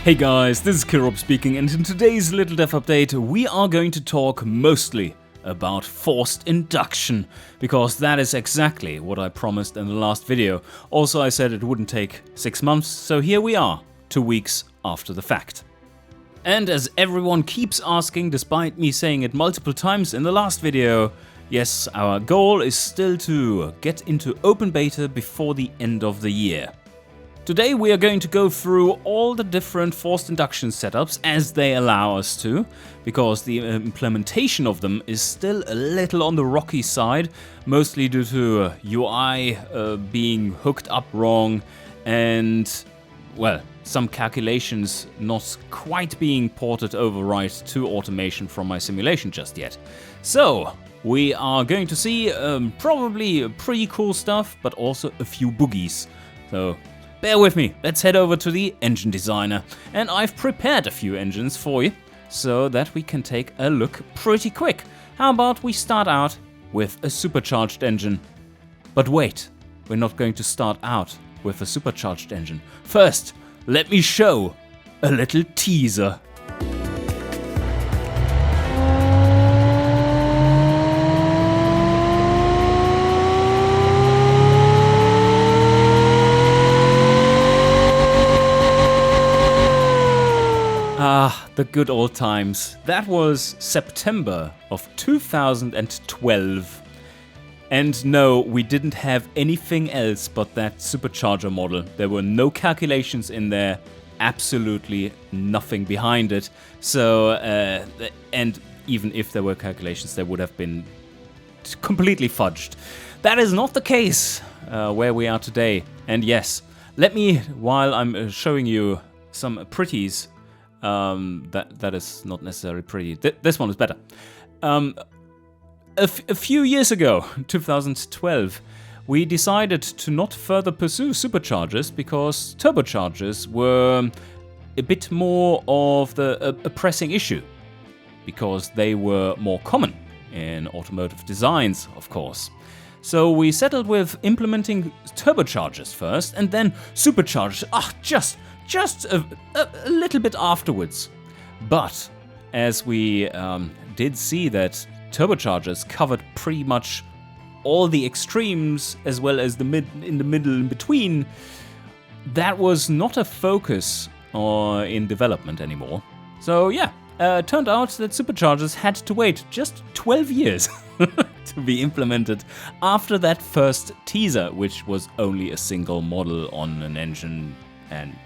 Hey guys, this is Kirob speaking, and in today's Little Dev Update we are going to talk mostly about forced induction, because that is exactly what I promised in the last video. Also, I said it wouldn't take 6 months, so here we are, 2 weeks after the fact. And as everyone keeps asking, despite me saying it multiple times in the last video, yes, our goal is still to get into open beta before the end of the year. Today we are going to go through all the different forced induction setups as they allow us to, because the implementation of them is still a little on the rocky side, mostly due to UI being hooked up wrong and, well, some calculations not quite being ported over right to automation from my simulation just yet. So, we are going to see probably pretty cool stuff, but also a few boogies. So, bear with me, let's head over to the engine designer, and I've prepared a few engines for you, so that we can take a look pretty quick. How about we start out with a supercharged engine? But wait, we're not going to start out with a supercharged engine. First, let me show a little teaser. Ah, the good old times. That was September of 2012. And no, we didn't have anything else but that supercharger model. There were no calculations in there, absolutely nothing behind it. So, and even if there were calculations, they would have been completely fudged. That is not the case where we are today. And yes, let me, while I'm showing you some pretties, that is not necessarily pretty. This one is better. A few years ago, 2012, we decided to not further pursue superchargers because turbochargers were a bit more of a pressing issue, because they were more common in automotive designs, of course. So we settled with implementing turbochargers first, and then superchargers. Just a little bit afterwards. But as we did see that turbochargers covered pretty much all the extremes as well as the middle in between, that was not a focus in development anymore. So yeah, turned out that superchargers had to wait just 12 years to be implemented after that first teaser, which was only a single model on an engine, and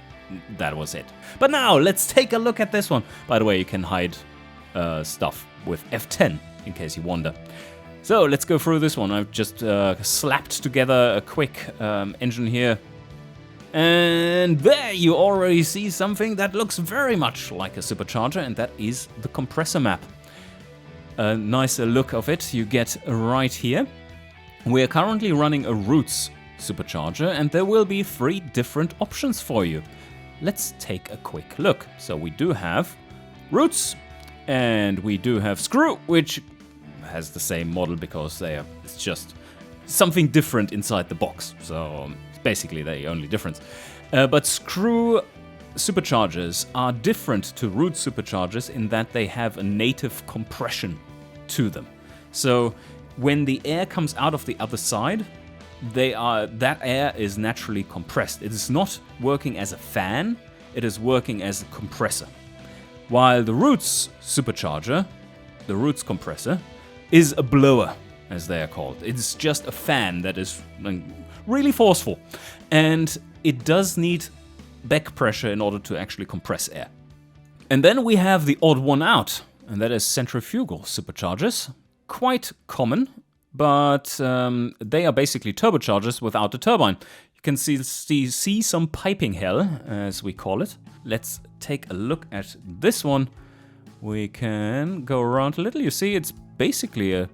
that was it. But now, let's take a look at this one. By the way, you can hide stuff with F10, in case you wonder. So, let's go through this one. I've just slapped together a quick engine here. And there you already see something that looks very much like a supercharger, and that is the compressor map. A nicer look of it you get right here. We are currently running a Roots supercharger, and there will be 3 different options for you. Let's take a quick look. So we do have Roots, and we do have Screw, which has the same model because it's just something different inside the box. So it's basically the only difference. But Screw superchargers are different to Roots superchargers in that they have a native compression to them. So when the air comes out of the other side, that air is naturally compressed. It is not working as a fan, it is working as a compressor. While the Roots supercharger, the Roots compressor, is a blower, as they are called. It's just a fan that is really forceful. And it does need back pressure in order to actually compress air. And then we have the odd one out, and that is centrifugal superchargers. Quite common, but they are basically turbochargers without the turbine. You can see some piping hell, as we call it. Let's take a look at this one. We can go around a little. You see, it's basically a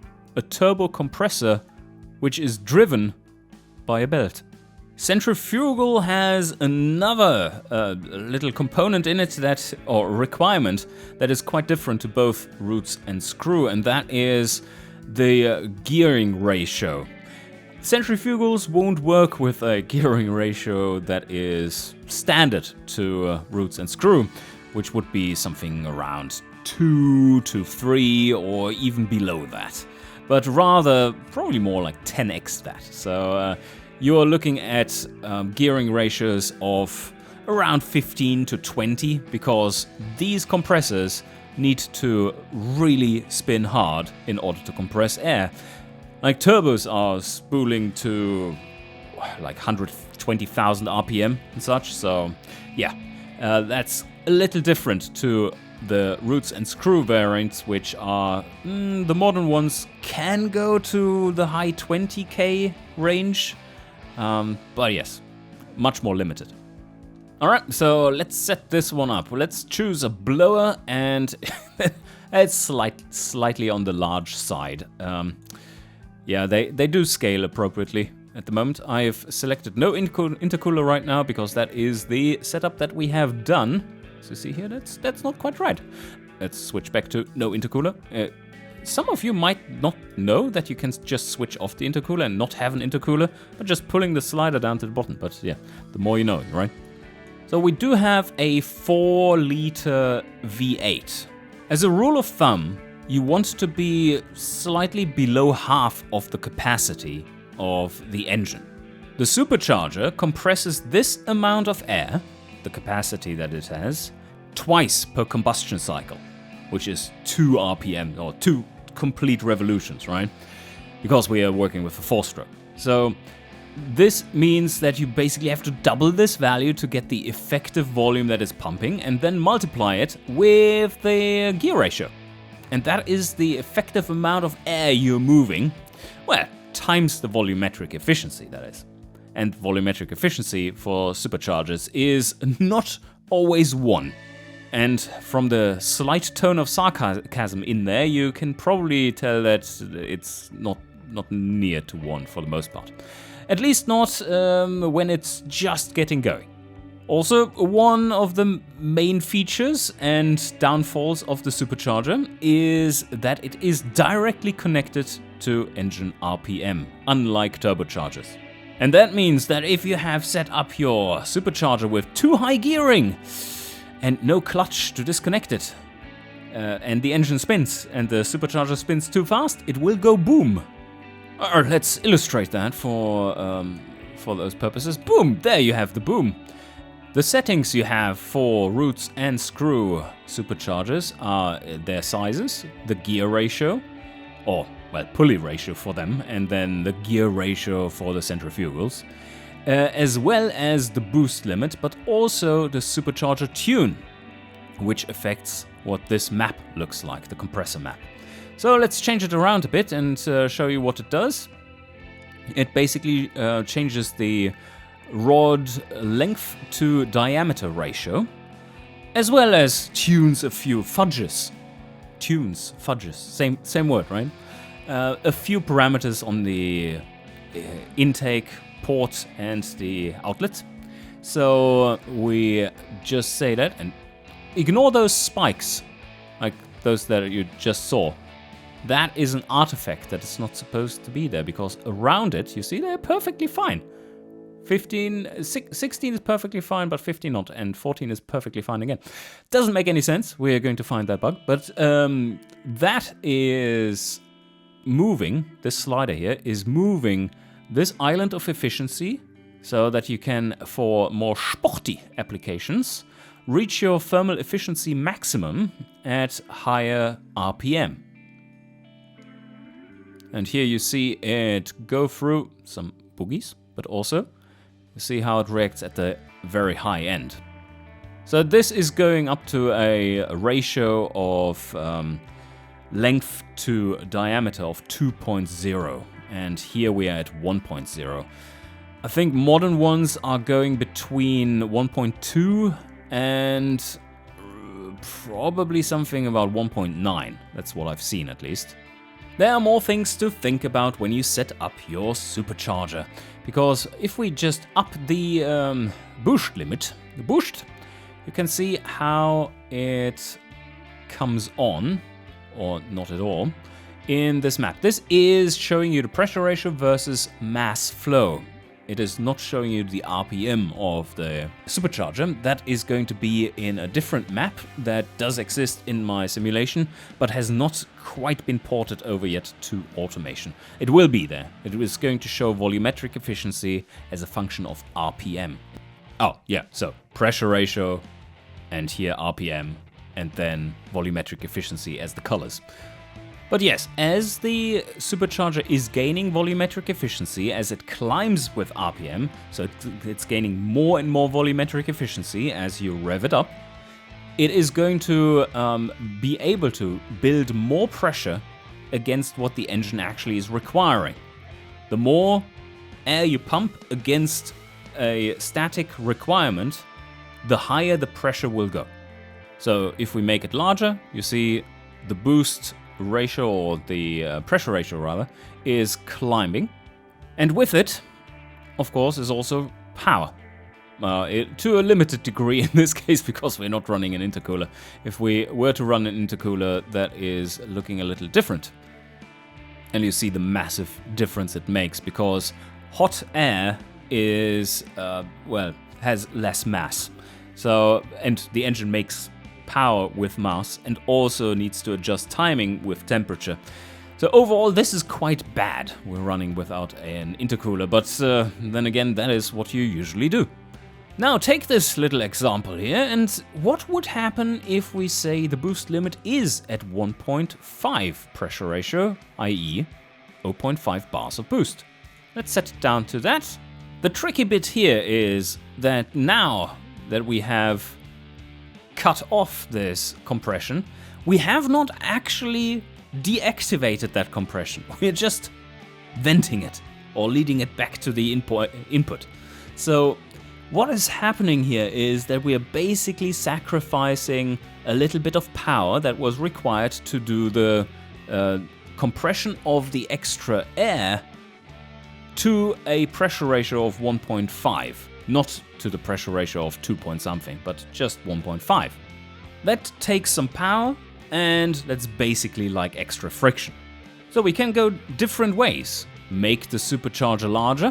turbo compressor which is driven by a belt. Centrifugal has another little component in it or requirement that is quite different to both Roots and Screw, and that is the gearing ratio. Centrifugals won't work with a gearing ratio that is standard to roots and screw, which would be something around 2 to 3 or even below that, but rather probably more like 10x that. So you're looking at gearing ratios of around 15 to 20 because these compressors need to really spin hard in order to compress air. Like turbos are spooling to like 120,000 RPM and such, so yeah, that's a little different to the roots and screw variants, which are, the modern ones can go to the high 20k range, but yes, much more limited. Alright, so let's set this one up. Let's choose a blower, and it's slightly on the large side. Yeah, they do scale appropriately at the moment. I've selected no intercooler right now because that is the setup that we have done. So see here, that's not quite right. Let's switch back to no intercooler. Some of you might not know that you can just switch off the intercooler and not have an intercooler, but just pulling the slider down to the bottom. But yeah, the more you know, right? So we do have a 4-liter V8. As a rule of thumb, you want to be slightly below half of the capacity of the engine. The supercharger compresses this amount of air, the capacity that it has, twice per combustion cycle, which is 2 RPM, or 2 complete revolutions, right? Because we are working with a 4-stroke. So this means that you basically have to double this value to get the effective volume that is pumping and then multiply it with the gear ratio. And that is the effective amount of air you're moving, well, times the volumetric efficiency, that is. And volumetric efficiency for superchargers is not always 1. And from the slight tone of sarcasm in there, you can probably tell that it's not near to 1 for the most part. At least not when it's just getting going. Also, one of the main features and downfalls of the supercharger is that it is directly connected to engine RPM, unlike turbochargers. And that means that if you have set up your supercharger with too high gearing and no clutch to disconnect it, and the engine spins and the supercharger spins too fast, it will go boom. Let's illustrate that for those purposes. Boom! There you have the boom. The settings you have for roots and screw superchargers are their sizes, the gear ratio, or, well, pulley ratio for them, and then the gear ratio for the centrifugals, as well as the boost limit, but also the supercharger tune, which affects what this map looks like, the compressor map. So let's change it around a bit and show you what it does. It basically changes the rod length to diameter ratio, as well as tunes a few fudges. Same word, right? A few parameters on the intake port and the outlet. So we just say that and ignore those spikes, like those that you just saw. That is an artifact that is not supposed to be there, because around it, you see, they're perfectly fine. 16 is perfectly fine, but 15 not, and 14 is perfectly fine again. Doesn't make any sense. We're going to find that bug, but that is moving, this slider here is moving this island of efficiency so that you can, for more sporty applications, reach your thermal efficiency maximum at higher RPM. And here you see it go through some boogies, but also you see how it reacts at the very high end. So this is going up to a ratio of length to diameter of 2.0. And here we are at 1.0. I think modern ones are going between 1.2 and probably something about 1.9. That's what I've seen, at least. There are more things to think about when you set up your supercharger, because if we just up the boost limit, you can see how it comes on, or not at all. in this map. This is showing you the pressure ratio versus mass flow. It is not showing you the RPM of the supercharger. That is going to be in a different map that does exist in my simulation, but has not quite been ported over yet to automation. It will be there. It is going to show volumetric efficiency as a function of RPM. Oh, yeah, so pressure ratio, and here RPM, and then volumetric efficiency as the colors. But yes, as the supercharger is gaining volumetric efficiency, as it climbs with RPM, so it's gaining more and more volumetric efficiency as you rev it up, it is going to be able to build more pressure against what the engine actually is requiring. The more air you pump against a static requirement, the higher the pressure will go. So if we make it larger, you see the boost ratio, or the pressure ratio rather, is climbing. And with it, of course, is also power. To a limited degree in this case, because we're not running an intercooler. If we were to run an intercooler, that is looking a little different. And you see the massive difference it makes, because hot air is, well, has less mass. So, and the engine makes power with mass and also needs to adjust timing with temperature. So overall, this is quite bad. We're running without an intercooler, but then again, that is what you usually do. Now take this little example here, and what would happen if we say the boost limit is at 1.5 pressure ratio, i.e. 0.5 bars of boost. Let's set it down to that. The tricky bit here is that now that we have cut off this compression, we have not actually deactivated that compression. We're just venting it or leading it back to the input. So what is happening here is that we are basically sacrificing a little bit of power that was required to do the compression of the extra air to a pressure ratio of 1.5. Not to the pressure ratio of 2 point something, but just 1.5. That takes some power, and that's basically like extra friction. So we can go different ways. Make the supercharger larger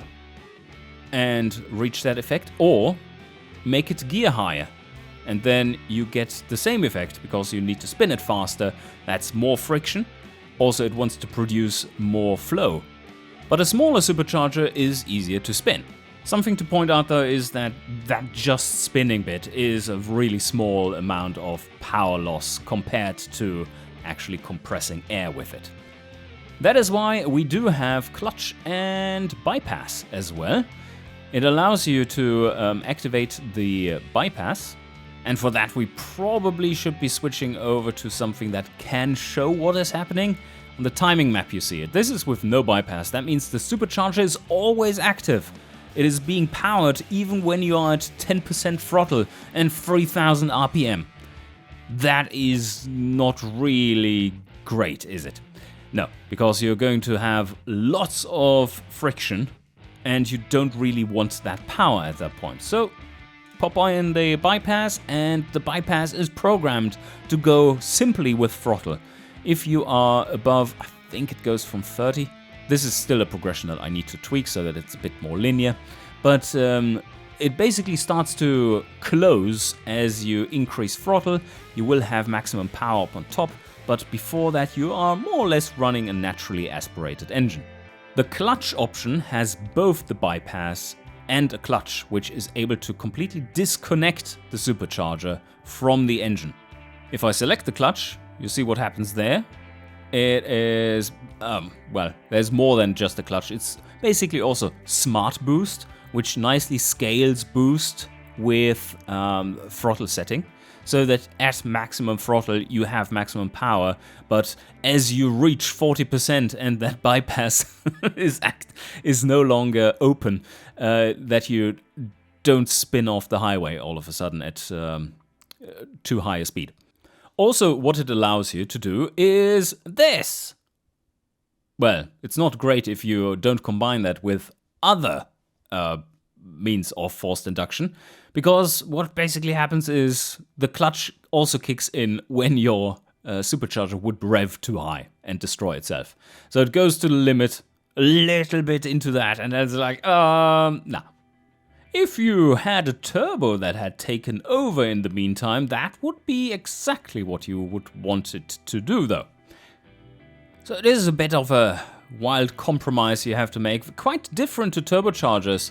and reach that effect, or make it gear higher. And then you get the same effect, because you need to spin it faster. That's more friction. Also, it wants to produce more flow. But a smaller supercharger is easier to spin. Something to point out though is that just spinning bit is a really small amount of power loss compared to actually compressing air with it. That is why we do have clutch and bypass as well. It allows you to activate the bypass, and for that we probably should be switching over to something that can show what is happening. On the timing map you see it. This is with no bypass. That means the supercharger is always active. It is being powered even when you are at 10% throttle and 3000 RPM. That is not really great, is it? No, because you're going to have lots of friction and you don't really want that power at that point. So pop in the bypass, and the bypass is programmed to go simply with throttle. If you are above, I think it goes from 30. This is still a progression that I need to tweak so that it's a bit more linear. But it basically starts to close as you increase throttle. You will have maximum power up on top, but before that you are more or less running a naturally aspirated engine. The clutch option has both the bypass and a clutch, which is able to completely disconnect the supercharger from the engine. If I select the clutch, you see what happens there. It is, well, there's more than just a clutch. It's basically also smart boost, which nicely scales boost with throttle setting, so that at maximum throttle you have maximum power, but as you reach 40% and that bypass is no longer open, that you don't spin off the highway all of a sudden at too high a speed. Also, what it allows you to do is this. Well, it's not great if you don't combine that with other means of forced induction, because what basically happens is the clutch also kicks in when your supercharger would rev too high and destroy itself. So it goes to the limit a little bit into that, and then it's like, nah. If you had a turbo that had taken over in the meantime, that would be exactly what you would want it to do, though. So it is a bit of a wild compromise you have to make, quite different to turbochargers.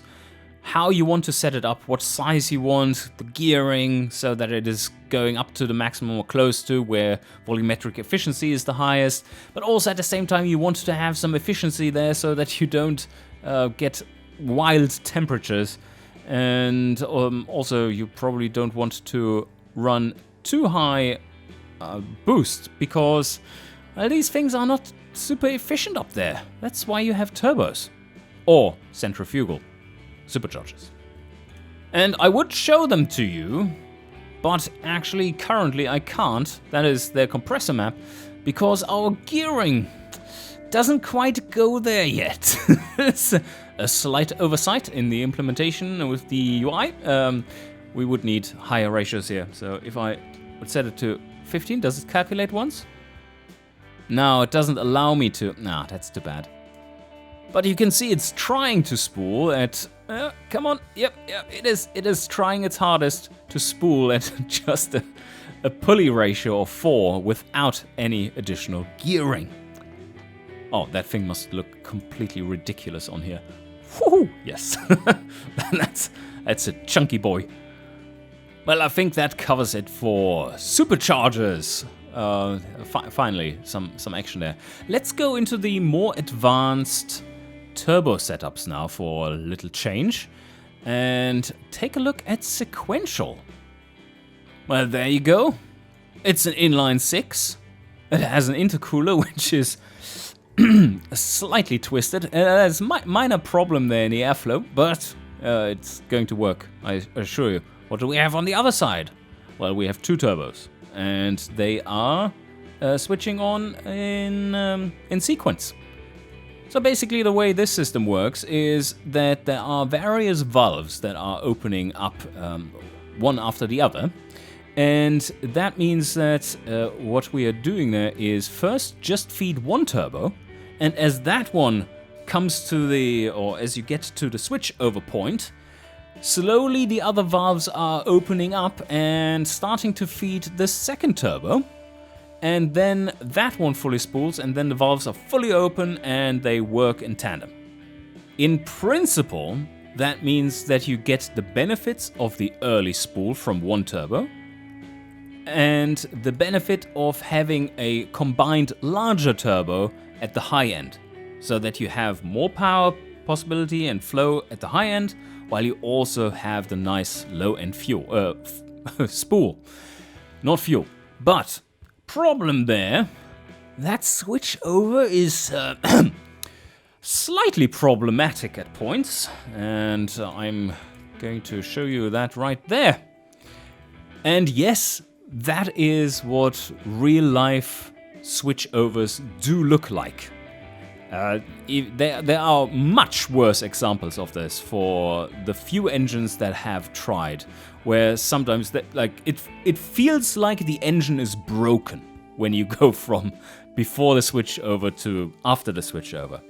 How you want to set it up, what size you want, the gearing, so that it is going up to the maximum or close to where volumetric efficiency is the highest, but also at the same time you want to have some efficiency there so that you don't get wild temperatures, and also you probably don't want to run too high boost, because well, these things are not super efficient up there. That's why you have turbos or centrifugal superchargers. And I would show them to you, but actually currently I can't. That is their compressor map, because our gearing doesn't quite go there yet. It's a slight oversight in the implementation with the UI. We would need higher ratios here. So if I would set it to 15, does it calculate once? No, it doesn't allow me to. Nah, that's too bad. But you can see it's trying to spool at, come on, yep, it is trying its hardest to spool at just a pulley ratio of 4 without any additional gearing. Oh, that thing must look completely ridiculous on here. Woohoo, yes, that's a chunky boy. Well, I think that covers it for superchargers. Finally, some action there. Let's go into the more advanced turbo setups now for a little change, and take a look at sequential. Well, there you go. It's an inline 6. It has an intercooler which is slightly twisted. There's a minor problem there in the airflow, but it's going to work, I assure you. What do we have on the other side? Well, we have 2 turbos, and they are switching on in sequence. So basically the way this system works is that there are various valves that are opening up one after the other. And that means that what we are doing there is first just feed one turbo, and as that one comes to as you get to the switch over point, slowly the other valves are opening up and starting to feed the second turbo. And then that one fully spools, and then the valves are fully open and they work in tandem. In principle, that means that you get the benefits of the early spool from one turbo, and the benefit of having a combined larger turbo at the high end, so that you have more power possibility and flow at the high end, while you also have the nice low-end fuel spool, not fuel. But problem there, that switch over is slightly problematic at points, and I'm going to show you that right there. And yes, that is what real-life switchovers do look like. There are much worse examples of this for the few engines that have tried, where sometimes it feels like the engine is broken when you go from before the switch over to after the switch over.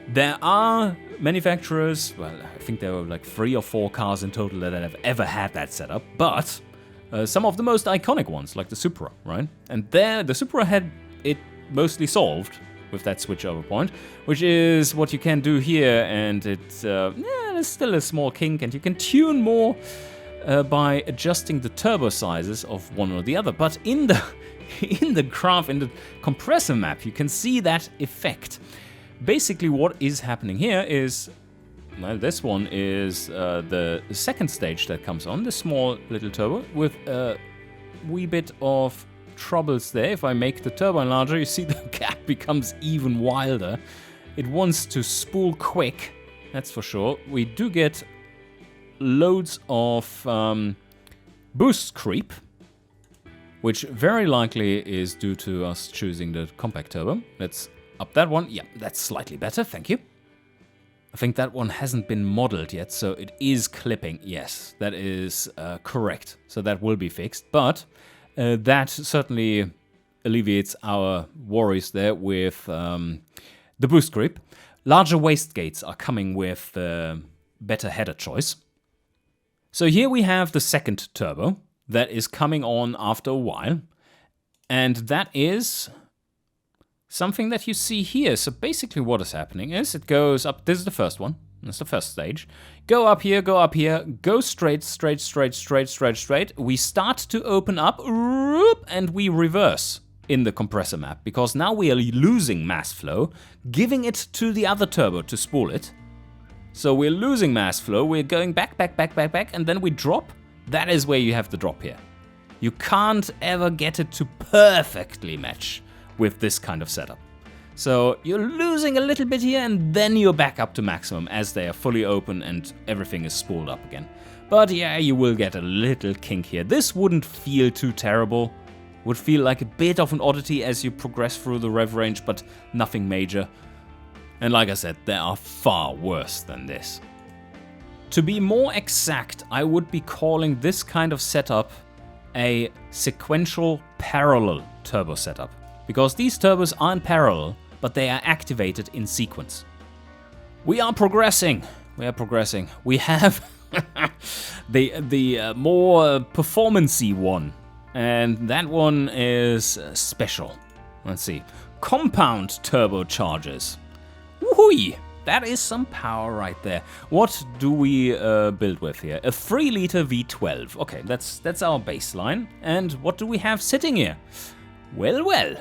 There are manufacturers, well, I think there were like 3 or 4 cars in total that have ever had that setup, but some of the most iconic ones, like the Supra, right? And there, the Supra had it mostly solved with that switchover point, which is what you can do here, and there's still a small kink, and you can tune more by adjusting the turbo sizes of one or the other. But in the graph, in the compressor map, you can see that effect. Basically, what is happening here is, well, this one is the second stage that comes on, the small little turbo with a wee bit of troubles there. If I make the turbine larger, you see the gap becomes even wilder. It wants to spool quick, that's for sure. We do get loads of boost creep, which very likely is due to us choosing the compact turbo. Let's up that one. Yeah, that's slightly better, thank you. I think that one hasn't been modeled yet, so it is clipping. Yes, that is correct. So that will be fixed, but that certainly alleviates our worries there with the boost grip. Larger wastegates are coming with better header choice. So here we have the second turbo that is coming on after a while. And that is something that you see here. So basically what is happening is it goes up. This is the first one. That's the first stage. Go up here, go straight. We start to open up, and we reverse in the compressor map, because now we are losing mass flow, giving it to the other turbo to spool it. So we're losing mass flow, we're going back, and then we drop. That is where you have the drop here. You can't ever get it to perfectly match with this kind of setup. So you're losing a little bit here, and then you're back up to maximum as they are fully open and everything is spooled up again. But yeah, you will get a little kink here. This wouldn't feel too terrible. Would feel like a bit of an oddity as you progress through the rev range, but nothing major. And like I said, there are far worse than this. To be more exact, I would be calling this kind of setup a sequential parallel turbo setup. Because these turbos aren't parallel, but they are activated in sequence. We are progressing. We have the more performance-y one. And that one is special. Let's see. Compound turbochargers. Woohoo! That is some power right there. What do we build with here? A 3-liter V12. Okay, that's our baseline. And what do we have sitting here? Well.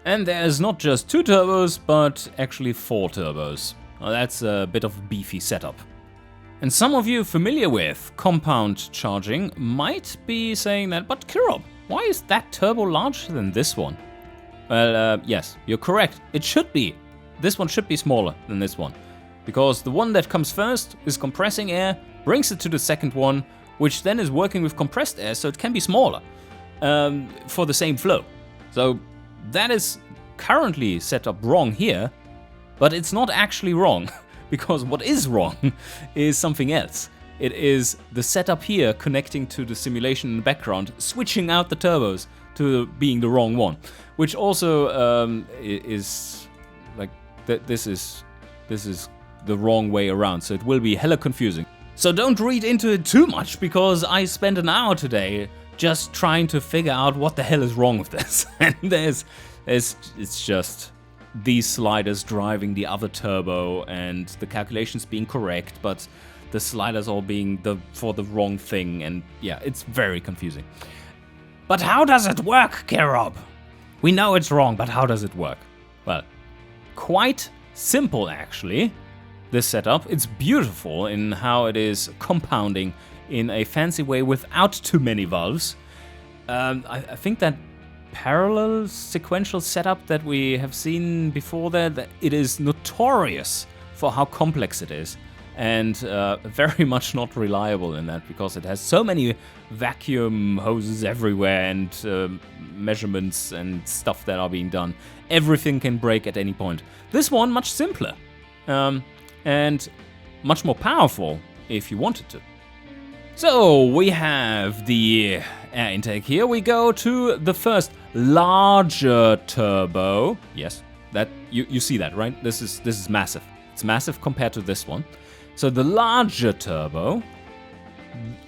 And there's not just 2 turbos, but actually 4 turbos. Well, that's a bit of a beefy setup. And some of you familiar with compound charging might be saying that, but Kirob, why is that turbo larger than this one? Well, yes, you're correct. It should be. This one should be smaller than this one. Because the one that comes first is compressing air, brings it to the second one, which then is working with compressed air, so it can be smaller for the same flow. So that is currently set up wrong here, but it's not actually wrong. Because what is wrong is something else. It is the setup here connecting to the simulation in the background, switching out the turbos to being the wrong one. Which also is like, this is the wrong way around, so it will be hella confusing. So don't read into it too much, because I spent an hour today just trying to figure out what the hell is wrong with this. And it's just these sliders driving the other turbo and the calculations being correct, but the sliders all being for the wrong thing, and yeah, it's very confusing. But how does it work, Kirob? We know it's wrong, but how does it work? Well, quite simple actually, this setup. It's beautiful in how it is compounding in a fancy way without too many valves. I think that parallel sequential setup that we have seen before that it is notorious for how complex it is, and very much not reliable in that, because it has so many vacuum hoses everywhere and measurements and stuff that are being done. Everything can break at any point. This one much simpler and much more powerful if you wanted to. So we have the air intake here. We go to the first larger turbo. Yes, that you see that, right? This is massive. It's massive compared to this one. So the larger turbo,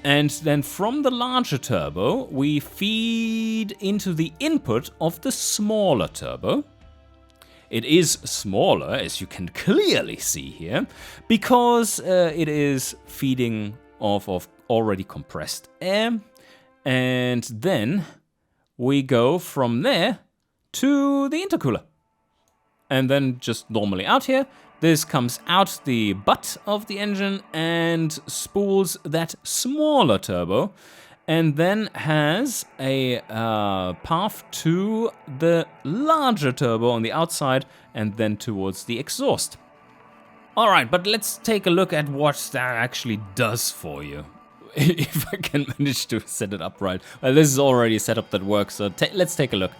and then from the larger turbo we feed into the input of the smaller turbo. It is smaller, as you can clearly see here, because it is feeding off of already compressed air. And then we go from there to the intercooler. And then just normally out here, this comes out the butt of the engine and spools that smaller turbo, and then has a path to the larger turbo on the outside and then towards the exhaust. Alright, but let's take a look at what that actually does for you. If I can manage to set it up right. Well, this is already a setup that works, so let's take a look.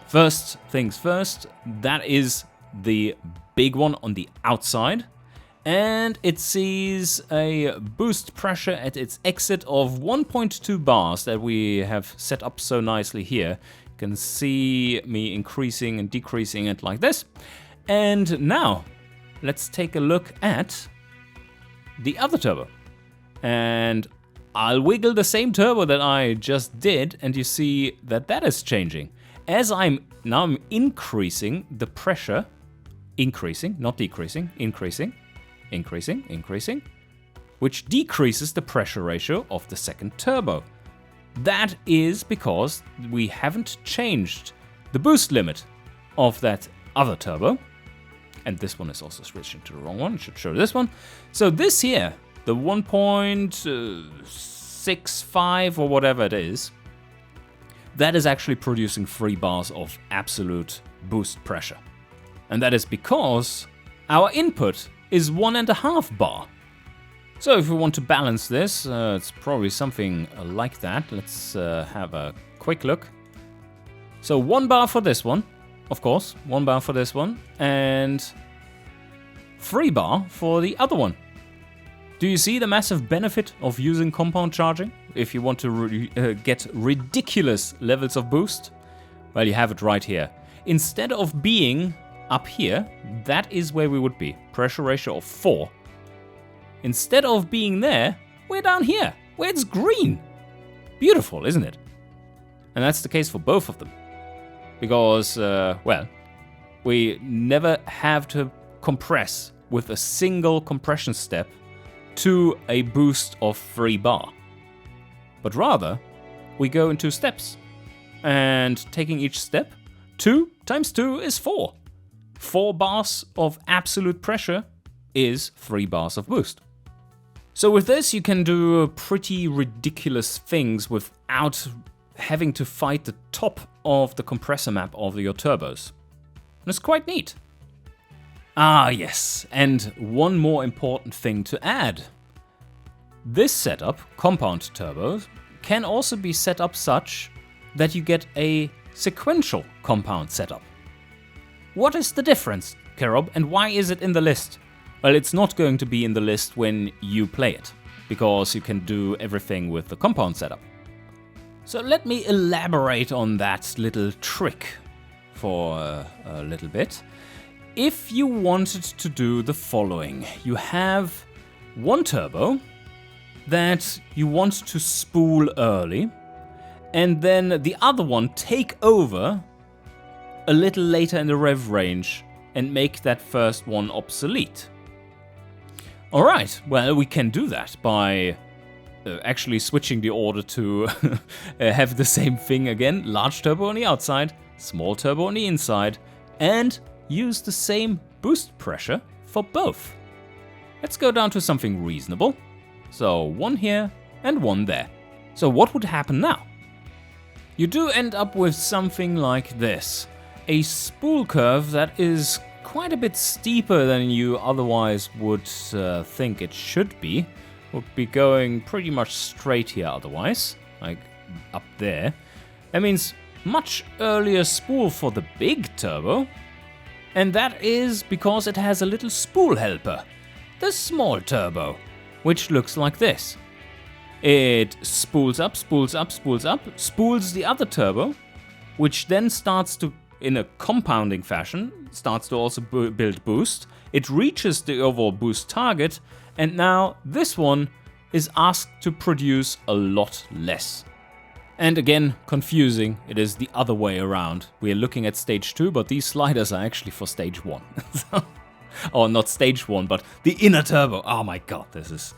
First things first, that is the big one on the outside. And it sees a boost pressure at its exit of 1.2 bars that we have set up so nicely here. You can see me increasing and decreasing it like this. And now, let's take a look at the other turbo. And I'll wiggle the same turbo that I just did, and you see that that is changing. As I'm increasing the pressure, increasing, not decreasing, increasing, which decreases the pressure ratio of the second turbo. That is because we haven't changed the boost limit of that other turbo. And this one is also switching to the wrong one. It should show this one. So this here, the 1.65 or whatever it is, that is actually producing 3 bars of absolute boost pressure. And that is because our input is 1.5 bar. So if we want to balance this, it's probably something like that. Let's have a quick look. So 1 bar for this one, of course, 1 bar for this one, and 3 bar for the other one. Do you see the massive benefit of using compound charging? If you want to get ridiculous levels of boost, well, you have it right here. Instead of being up here, that is where we would be. Pressure ratio of 4. Instead of being there, we're down here, where it's green. Beautiful, isn't it? And that's the case for both of them. Because, well, we never have to compress with a single compression step to a boost of 3 bar. But rather, we go in 2 steps. And taking each step, 2 times 2 is 4. 4 bars of absolute pressure is 3 bars of boost. So with this, you can do pretty ridiculous things without having to fight the top of the compressor map of your turbos. And it's quite neat. Ah, yes, and one more important thing to add. This setup, compound turbos, can also be set up such that you get a sequential compound setup. What is the difference, Kerob, and why is it in the list? Well, it's not going to be in the list when you play it, because you can do everything with the compound setup. So let me elaborate on that little trick for a little bit. If you wanted to do the following, you have one turbo that you want to spool early, and then the other one take over a little later in the rev range and make that first one obsolete. Alright, well, we can do that by actually switching the order to have the same thing again, large turbo on the outside, small turbo on the inside, and use the same boost pressure for both. Let's go down to something reasonable. So 1 here and 1 there. So what would happen now? You do end up with something like this. A spool curve that is quite a bit steeper than you otherwise would think it should be. Would be going pretty much straight here otherwise, like up there. That means much earlier spool for the big turbo. And that is because it has a little spool helper, the small turbo, which looks like this. It spools up, spools up, spools up, spools the other turbo, which then starts to, in a compounding fashion, starts to also build boost. It reaches the overall boost target, and now this one is asked to produce a lot less. And again, confusing, it is the other way around. We are looking at stage 2, but these sliders are actually for stage 1. Or not stage 1, but the inner turbo. Oh my god, this is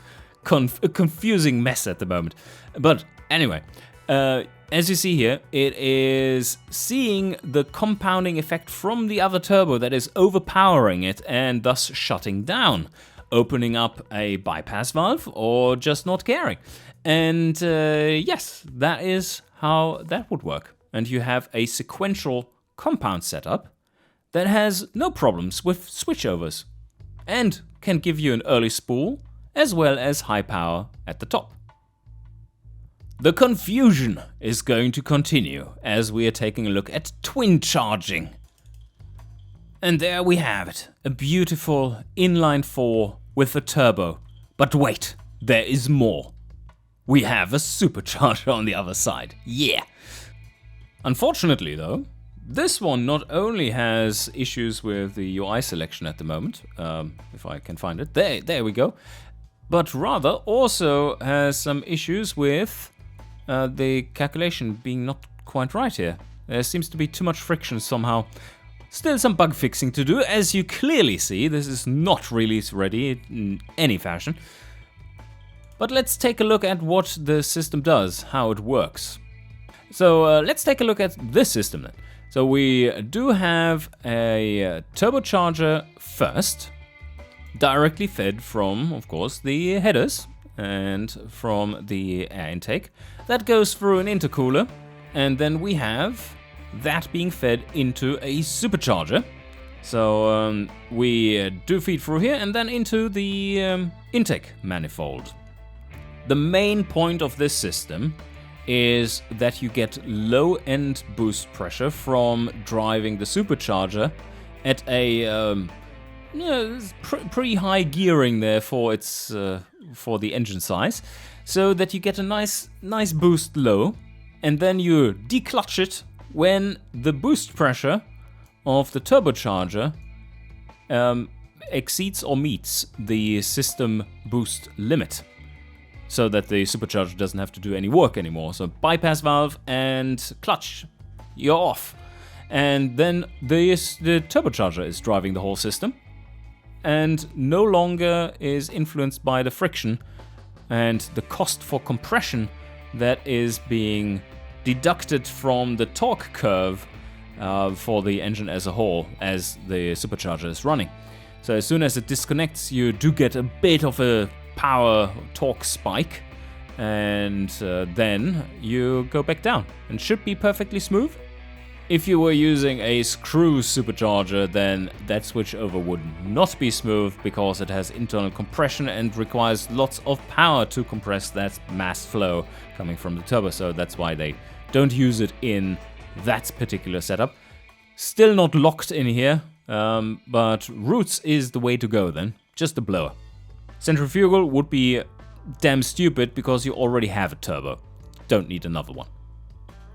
a confusing mess at the moment. But anyway, as you see here, it is seeing the compounding effect from the other turbo that is overpowering it and thus shutting down, opening up a bypass valve or just not caring. And yes, that is how that would work. And you have a sequential compound setup that has no problems with switchovers and can give you an early spool as well as high power at the top. The confusion is going to continue as we are taking a look at Twincharging. And there we have it, a beautiful inline 4 with a turbo. But wait, there is more. We have a supercharger on the other side, yeah. Unfortunately though, this one not only has issues with the UI selection at the moment, if I can find it, there we go, but rather also has some issues with the calculation being not quite right here. There seems to be too much friction somehow. Still some bug fixing to do. As you clearly see, this is not release ready in any fashion. But let's take a look at what the system does, how it works. So let's take a look at this system then. So we do have a turbocharger first, directly fed from, of course, the headers and from the air intake. That goes through an intercooler, and then we have that being fed into a supercharger. So we do feed through here and then into the intake manifold. The main point of this system is that you get low-end boost pressure from driving the supercharger at a pretty high gearing there for its for the engine size, so that you get a nice boost low, and then you declutch it when the boost pressure of the turbocharger exceeds or meets the system boost limit, so that the supercharger doesn't have to do any work anymore. So bypass valve and clutch, you're off. And then the turbocharger is driving the whole system and no longer is influenced by the friction and the cost for compression that is being deducted from the torque curve for the engine as a whole as the supercharger is running. So as soon as it disconnects, you do get a bit of a power torque spike, and then you go back down and should be perfectly smooth. If you were using a screw supercharger, then that switchover would not be smooth because it has internal compression and requires lots of power to compress that mass flow coming from the turbo, so that's why they don't use it in that particular setup. Still not locked in here, but roots is the way to go then, just a blower. Centrifugal would be damn stupid because you already have a turbo. Don't need another one.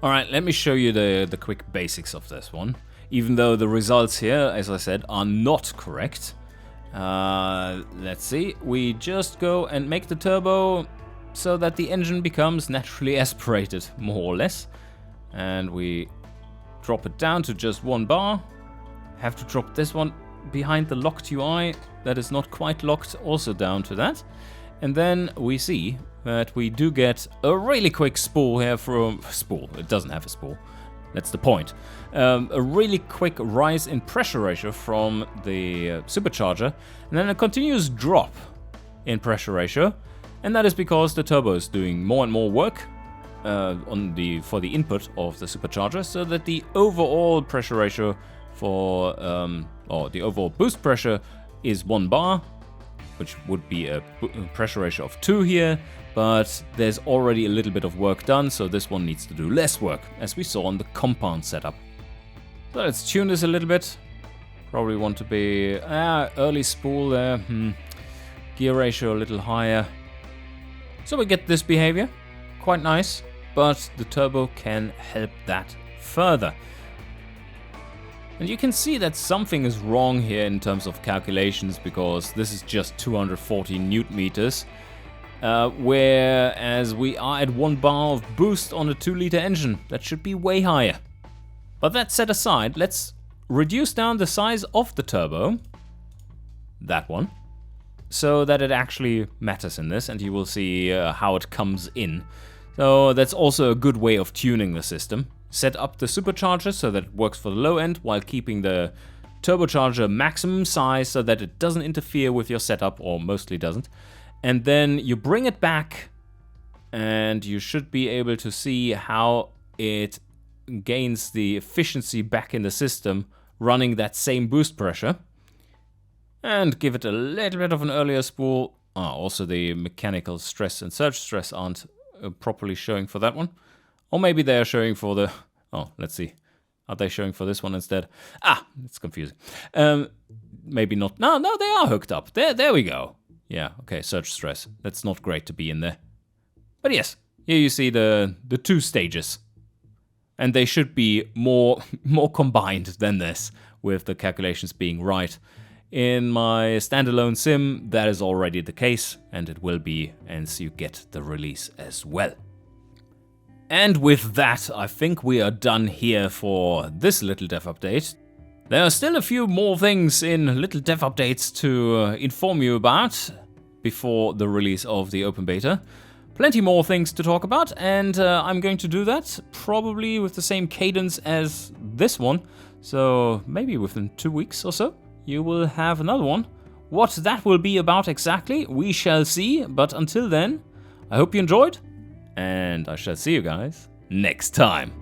Alright, let me show you the quick basics of this one. Even though the results here, as I said, are not correct. Let's see. We just go and make the turbo so that the engine becomes naturally aspirated, more or less. And we drop it down to just 1 bar. Have to drop this one behind the locked UI that is not quite locked, also down to that. And then we see that we do get a really quick spool here from... Spool, it doesn't have a spool. That's the point. A really quick rise in pressure ratio from the supercharger, and then a continuous drop in pressure ratio. And that is because the turbo is doing more and more work for the input of the supercharger, so that the overall pressure ratio for, or the overall boost pressure is 1 bar, which would be a pressure ratio of 2 here, but there's already a little bit of work done, so this one needs to do less work, as we saw on the compound setup. So let's tune this a little bit. Probably want to be early spool there, gear ratio a little higher. So we get this behavior, quite nice, but the turbo can help that further. And you can see that something is wrong here in terms of calculations, because this is just 240 newton meters, whereas we are at 1 bar of boost on a 2-liter engine. That should be way higher. But that set aside, let's reduce down the size of the turbo, that one, so that it actually matters in this, and you will see how it comes in. So that's also a good way of tuning the system. Set up the supercharger so that it works for the low end while keeping the turbocharger maximum size so that it doesn't interfere with your setup, or mostly doesn't. And then you bring it back and you should be able to see how it gains the efficiency back in the system running that same boost pressure. And give it a little bit of an earlier spool. Also the mechanical stress and surge stress aren't properly showing for that one. Or maybe they are showing for the... Oh, let's see. Are they showing for this one instead? It's confusing. Maybe not. No, they are hooked up. There we go. Yeah, okay, surge stress. That's not great to be in there. But yes, here you see the 2 stages. and they should be more combined than this, with the calculations being right. In my standalone sim, that is already the case, and it will be as you get the release as well. And with that, I think we are done here for this little dev update. There are still a few more things in little dev updates to inform you about before the release of the open beta. Plenty more things to talk about, and I'm going to do that probably with the same cadence as this one. So maybe within 2 weeks or so, you will have another one. What that will be about exactly, we shall see. But until then, I hope you enjoyed, and I shall see you guys next time.